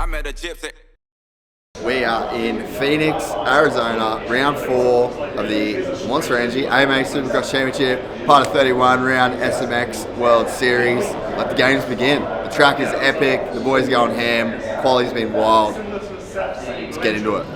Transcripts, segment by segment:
I met a gypsy. We are in Phoenix, Arizona, round 4 of the Monster Energy AMA Supercross Championship, part of 31 round SMX World Series. Let the games begin. The track is epic, the boys going ham, quality's been wild. Let's get into it.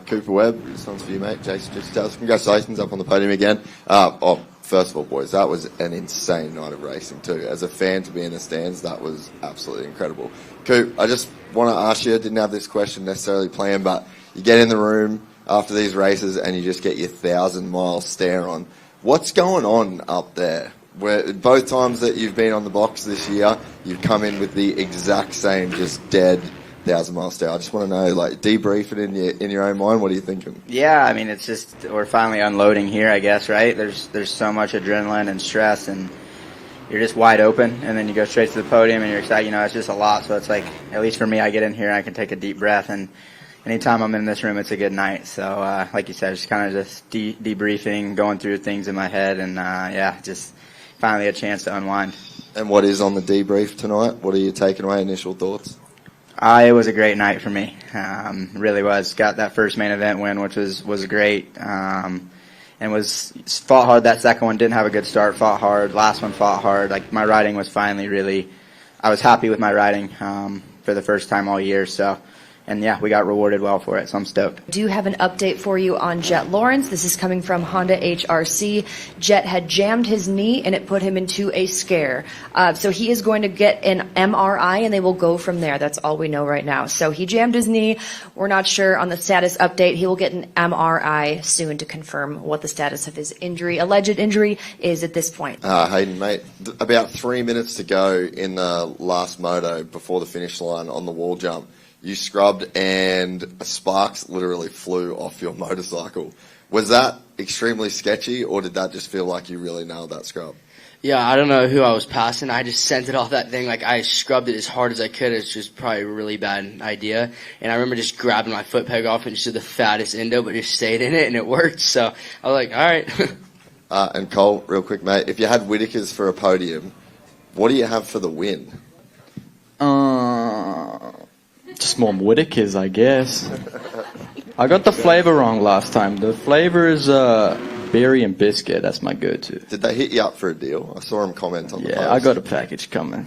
Cooper Webb, this one's for you, mate. Gypsy Tales, congratulations up on the podium again. First of all, boys, that was an insane night of racing too. As a fan to be in the stands, that was absolutely incredible. Coop, I just want to ask you, I didn't have this question necessarily planned, but you get in the room after these races and you just get your 1,000-mile stare on. What's going on up there? Where both times that you've been on the box this year, you've come in with the exact same, just dead 1,000-mile stare. I just want to know, like, debrief it in your own mind. What are you thinking? Yeah, I mean, it's just we're finally unloading here, I guess, right? There's so much adrenaline and stress, and you're just wide open, and then you go straight to the podium, and you're excited. You know, it's just a lot. So it's like, at least for me, I get in here, and I can take a deep breath, and anytime I'm in this room, it's a good night. So, like you said, it's kind of just debriefing, going through things in my head, and just finally a chance to unwind. And what is on the debrief tonight? What are you taking away? Initial thoughts? It was a great night for me. Really was. Got that first main event win, which was great. And fought hard. That second one didn't have a good start. Fought hard. Last one fought hard. Like, my riding was finally really. I was happy with my riding for the first time all year. So. And yeah, we got rewarded well for it, so I'm stoked. I do have an update for you on Jet Lawrence. This is coming from Honda HRC. Jet had jammed his knee and it put him into a scare. So he is going to get an MRI and they will go from there. That's all we know right now. So he jammed his knee. We're not sure on the status update. He will get an MRI soon to confirm what the status of his alleged injury is at this point. Hayden, mate, about 3 minutes to go in the last moto before the finish line on the wall jump. You scrubbed and sparks literally flew off your motorcycle. Was that extremely sketchy, or did that just feel like you really nailed that scrub? Yeah, I don't know who I was passing. I just sent it off that thing. Like, I scrubbed it as hard as I could. It's just probably a really bad idea. And I remember just grabbing my foot peg off and just did the fattest endo, but just stayed in it, and it worked. So I was like, all right. And Cole, real quick, mate, if you had Whittaker's for a podium, what do you have for the win? Just more Whittaker's, I guess. I got the flavor wrong last time. The flavor is berry and biscuit. That's my go-to. Did they hit you up for a deal? I saw him comment on the post. Yeah, I got a package coming.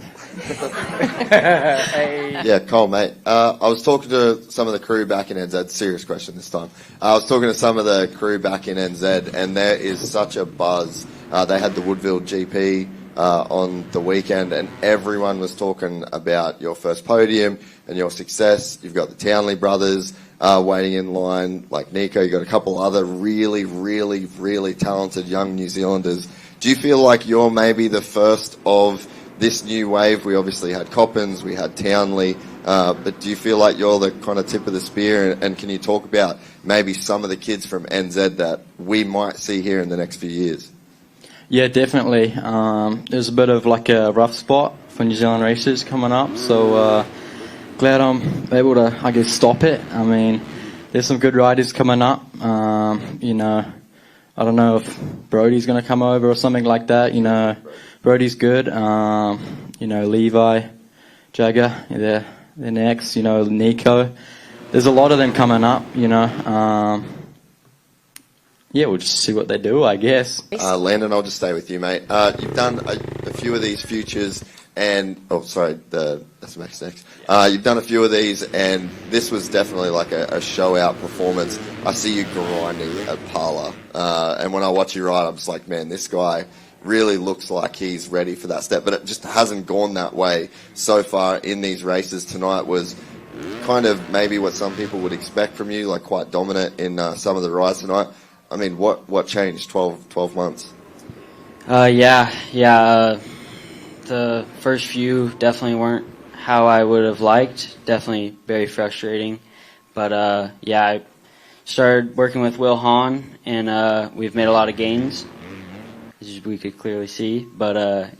Hey. Yeah, Cole, mate. I was talking to some of the crew back in NZ. Serious question this time. I was talking to some of the crew back in NZ, and there is such a buzz. They had the Woodville GP on the weekend, and everyone was talking about your first podium and your success. You've got the Townley brothers waiting in line, like Nico. You've got a couple other really, really, really talented young New Zealanders. Do you feel like you're maybe the first of this new wave? We obviously had Coppins, we had Townley, but do you feel like you're the kind of tip of the spear? And can you talk about maybe some of the kids from NZ that we might see here in the next few years? Yeah, definitely. There's a bit of like a rough spot for New Zealand races coming up, so glad I'm able to, I guess, stop it. I mean, there's some good riders coming up. You know, I don't know if Brody's going to come over or something like that. You know, Brody's good. You know, Levi, Jagger, they're next. You know, Nico. There's a lot of them coming up, you know. Yeah, we'll just see what they do, I guess. Landon, I'll just stay with you, mate. You've done a few of these futures and the SMX6. You've done a few of these, and this was definitely like a show-out performance. I see you grinding at Parlour, and when I watch you ride, I'm just like, man, this guy really looks like he's ready for that step, but it just hasn't gone that way so far in these races. Tonight was kind of maybe what some people would expect from you, like quite dominant in some of the rides tonight. I mean, what changed 12 months? The first few definitely weren't how I would have liked. Definitely very frustrating. But I started working with Will Hahn, and we've made a lot of gains, as we could clearly see. But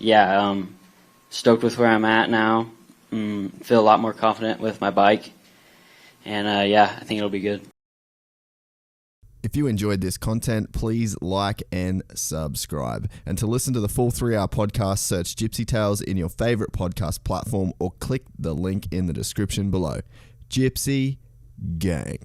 stoked with where I'm at now. Feel a lot more confident with my bike, and I think it'll be good. If you enjoyed this content, please like and subscribe. And to listen to the full 3-hour podcast, search Gypsy Tales in your favorite podcast platform or click the link in the description below. Gypsy Gang.